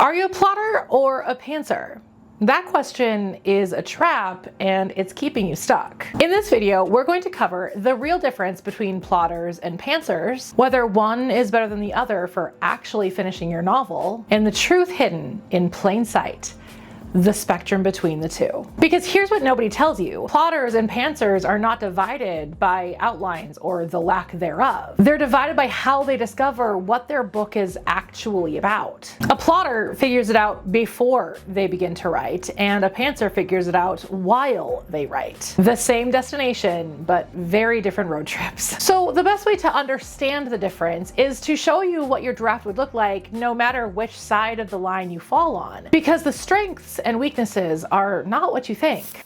Are you a plotter or a pantser? That question is a trap and it's keeping you stuck. In this video, we're going to cover the real difference between plotters and pantsers, whether one is better than the other for actually finishing your novel, and the truth hidden in plain sight. The spectrum between the two. Because here's what nobody tells you. Plotters and pantsers are not divided by outlines or the lack thereof. They're divided by how they discover what their book is actually about. A plotter figures it out before they begin to write, and a pantser figures it out while they write. The same destination, but very different road trips. So the best way to understand the difference is to show you what your draft would look like no matter which side of the line you fall on. Because the strengths and weaknesses are not what you think.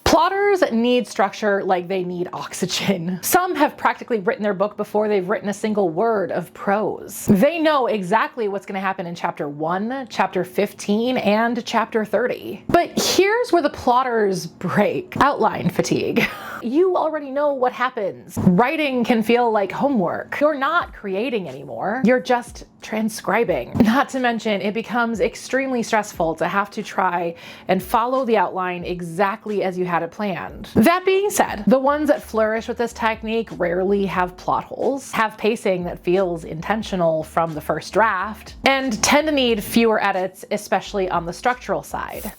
Plotters need structure like they need oxygen. Some have practically written their book before they've written a single word of prose. They know exactly what's going to happen in chapter 1, chapter 15, and chapter 30. But here's where the plotters break. Outline fatigue. You already know what happens. Writing can feel like homework. You're not creating anymore. You're just transcribing. Not to mention, it becomes extremely stressful to have to try and follow the outline exactly as you had it planned. That being said, the ones that flourish with this technique rarely have plot holes, have pacing that feels intentional from the first draft, and tend to need fewer edits, especially on the structural side.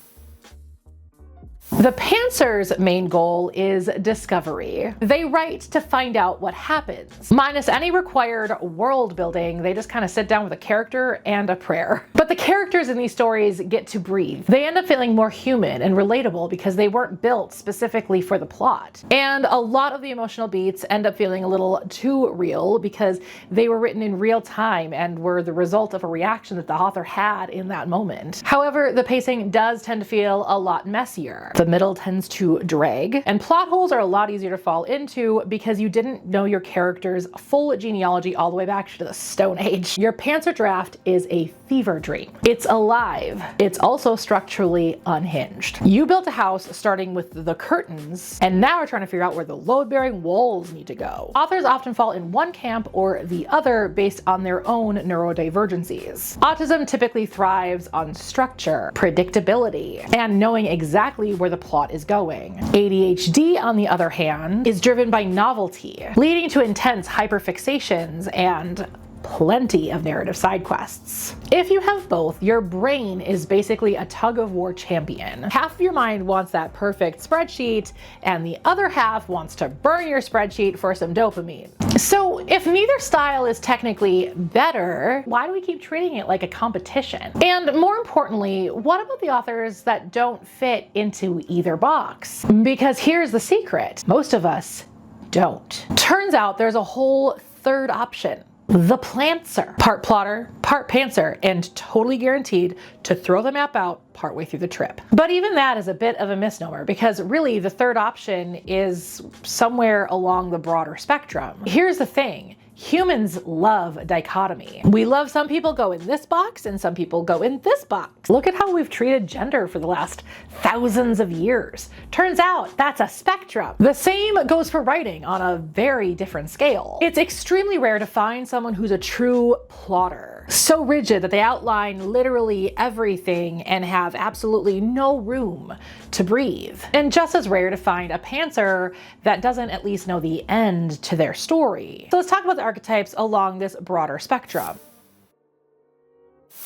The pantser's main goal is discovery. They write to find out what happens. Minus any required world building, they just kind of sit down with a character and a prayer. But the characters in these stories get to breathe. They end up feeling more human and relatable because they weren't built specifically for the plot. And a lot of the emotional beats end up feeling a little too real because they were written in real time and were the result of a reaction that the author had in that moment. However, the pacing does tend to feel a lot messier. The middle tends to drag, and plot holes are a lot easier to fall into because you didn't know your character's full genealogy all the way back to the Stone Age. Your pantser draft is a fever dream. It's alive. It's also structurally unhinged. You built a house starting with the curtains, and now we're trying to figure out where the load-bearing walls need to go. Authors often fall in one camp or the other based on their own neurodivergencies. Autism typically thrives on structure, predictability, and knowing exactly where the plot is going. ADHD, on the other hand, is driven by novelty, leading to intense hyperfixations and plenty of narrative side quests. If you have both, your brain is basically a tug-of-war champion. Half of your mind wants that perfect spreadsheet, and the other half wants to burn your spreadsheet for some dopamine. So if neither style is technically better, why do we keep treating it like a competition? And more importantly, what about the authors that don't fit into either box? Because here's the secret. Most of us don't. Turns out there's a whole third option. The plantser. Part plotter, part pantser, and totally guaranteed to throw the map out partway through the trip. But even that is a bit of a misnomer because really the third option is somewhere along the broader spectrum. Here's the thing. Humans love dichotomy. We love some people go in this box and some people go in this box. Look at how we've treated gender for the last thousands of years. Turns out that's a spectrum. The same goes for writing on a very different scale. It's extremely rare to find someone who's a true plotter. So rigid that they outline literally everything and have absolutely no room to breathe. And just as rare to find a pantser that doesn't at least know the end to their story. So let's talk about the archetypes along this broader spectrum.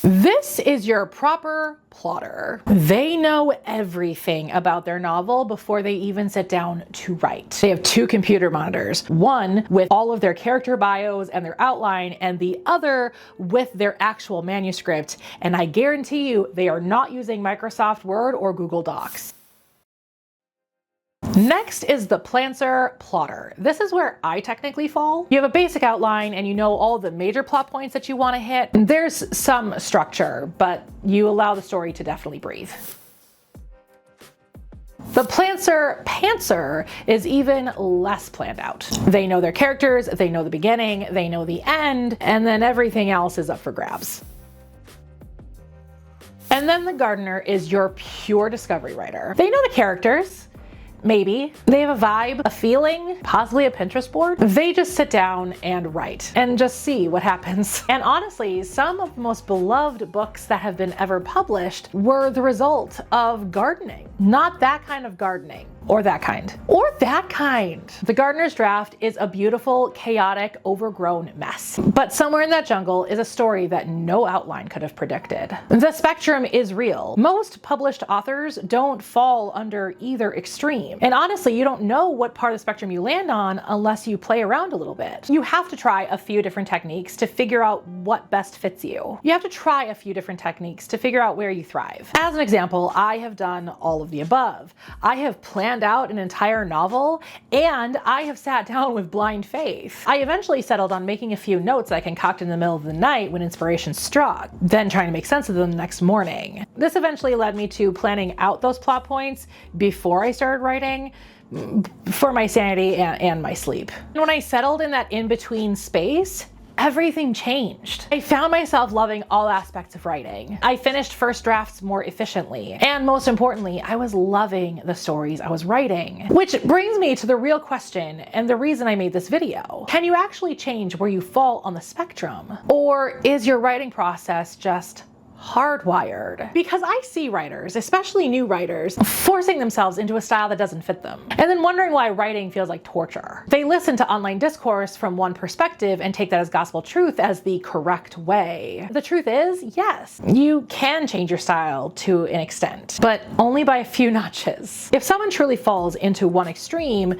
This is your proper plotter. They know everything about their novel before they even sit down to write. They have two computer monitors, one with all of their character bios and their outline, and the other with their actual manuscript. And I guarantee you, they are not using Microsoft Word or Google Docs. Next is the plantser plotter. This is where I technically fall. You have a basic outline and you know all the major plot points that you want to hit. There's some structure, but you allow the story to definitely breathe. The pantser is even less planned out. They know their characters, they know the beginning, they know the end, and then everything else is up for grabs. And then the gardener is your pure discovery writer. They know the characters, Maybe. They have a vibe, a feeling, possibly a Pinterest board. They just sit down and write and just see what happens. And honestly, some of the most beloved books that have been ever published were the result of gardening. Not that kind of gardening. Or that kind. Or that kind. The Gardener's Draft is a beautiful, chaotic, overgrown mess. But somewhere in that jungle is a story that no outline could have predicted. The spectrum is real. Most published authors don't fall under either extreme. And honestly, you don't know what part of the spectrum you land on unless you play around a little bit. You have to try a few different techniques to figure out what best fits you. You have to try a few different techniques to figure out where you thrive. As an example, I have done all of the above. I have planned out an entire novel, and I have sat down with blind faith. I eventually settled on making a few notes that I concocted in the middle of the night when inspiration struck, then trying to make sense of them the next morning. This eventually led me to planning out those plot points before I started writing, for my sanity and my sleep. And when I settled in that in-between space, everything changed. I found myself loving all aspects of writing. I finished first drafts more efficiently. And most importantly, I was loving the stories I was writing. Which brings me to the real question and the reason I made this video. Can you actually change where you fall on the spectrum? Or is your writing process just hardwired? Because I see writers, especially new writers, forcing themselves into a style that doesn't fit them, and then wondering why writing feels like torture. They listen to online discourse from one perspective and take that as gospel truth as the correct way. The truth is, yes, you can change your style to an extent, but only by a few notches. If someone truly falls into one extreme,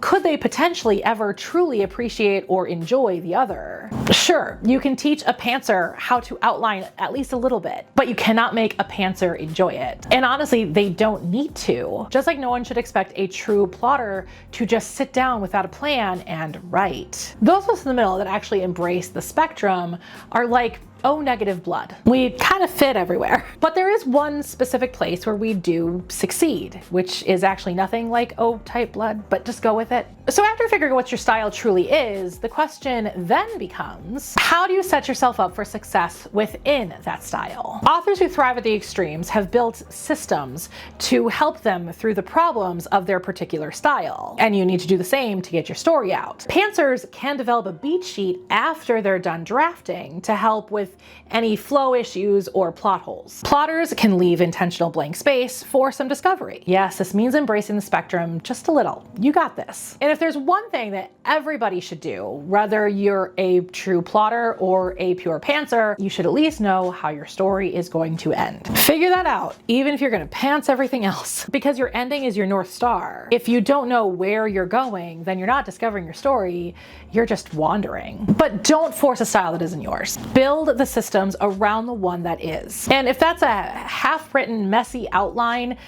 could they potentially ever truly appreciate or enjoy the other? Sure, you can teach a pantser how to outline at least a little bit, but you cannot make a pantser enjoy it. And honestly, they don't need to. Just like no one should expect a true plotter to just sit down without a plan and write. Those of us in the middle that actually embrace the spectrum are like O negative blood. We kind of fit everywhere. But there is one specific place where we do succeed, which is actually nothing like O type blood, but just go with it. So after figuring what your style truly is, the question then becomes, how do you set yourself up for success within that style? Authors who thrive at the extremes have built systems to help them through the problems of their particular style. And you need to do the same to get your story out. Pantsers can develop a beat sheet after they're done drafting to help with any flow issues or plot holes. Plotters can leave intentional blank space for some discovery. Yes, this means embracing the spectrum just a little. You got this. And if there's one thing that everybody should do, whether you're a true plotter or a pure pantser, you should at least know how your story is going to end. Figure that out, even if you're gonna pants everything else, because your ending is your North Star. If you don't know where you're going, then you're not discovering your story, you're just wandering. But don't force a style that isn't yours. Build the systems around the one that is. And if that's a half-written, messy outline,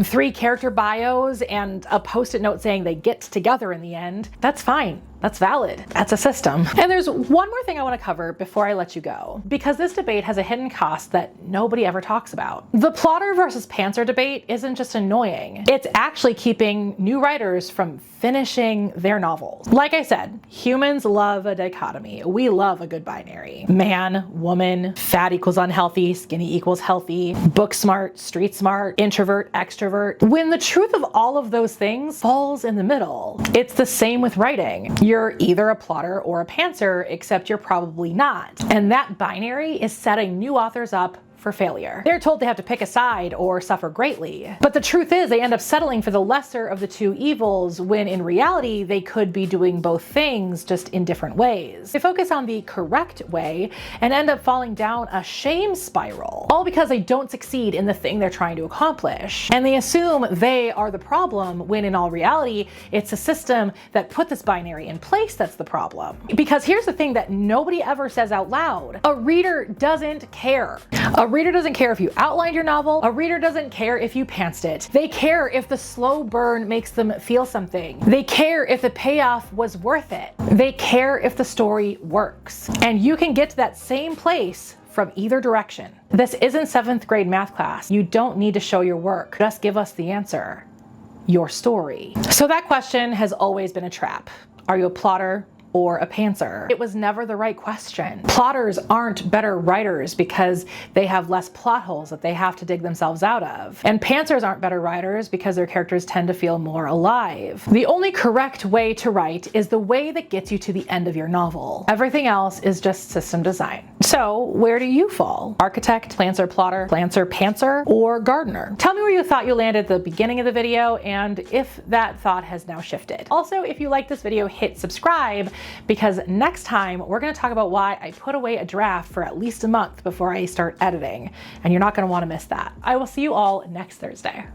3 character bios, and a post-it note saying they get together in the end, that's fine. That's valid. That's a system. And there's one more thing I want to cover before I let you go, because this debate has a hidden cost that nobody ever talks about. The plotter versus pantser debate isn't just annoying. It's actually keeping new writers from finishing their novels. Like I said, humans love a dichotomy. We love a good binary. Man, woman, fat equals unhealthy, skinny equals healthy, book smart, street smart, introvert, extrovert. When the truth of all of those things falls in the middle, it's the same with writing. You're either a plotter or a pantser, except you're probably not. And that binary is setting new authors up for failure. They're told they have to pick a side or suffer greatly. But the truth is they end up settling for the lesser of the two evils, when in reality they could be doing both things, just in different ways. They focus on the correct way and end up falling down a shame spiral, all because they don't succeed in the thing they're trying to accomplish. And they assume they are the problem, when in all reality it's a system that put this binary in place that's the problem. Because here's the thing that nobody ever says out loud. A reader doesn't care. A reader doesn't care if you outlined your novel. A reader doesn't care if you pantsed it. They care if the slow burn makes them feel something. They care if the payoff was worth it. They care if the story works. And you can get to that same place from either direction. This isn't 7th grade math class. You don't need to show your work. Just give us the answer. Your story. So that question has always been a trap. Are you a plotter or a pantser? It was never the right question. Plotters aren't better writers because they have less plot holes that they have to dig themselves out of. And pantsers aren't better writers because their characters tend to feel more alive. The only correct way to write is the way that gets you to the end of your novel. Everything else is just system design. So where do you fall? Architect, planter, plotter, planter, pantser, or gardener? Tell me where you thought you landed at the beginning of the video and if that thought has now shifted. Also, if you like this video, hit subscribe because next time we're going to talk about why I put away a draft for at least a month before I start editing, and you're not going to want to miss that. I will see you all next Thursday.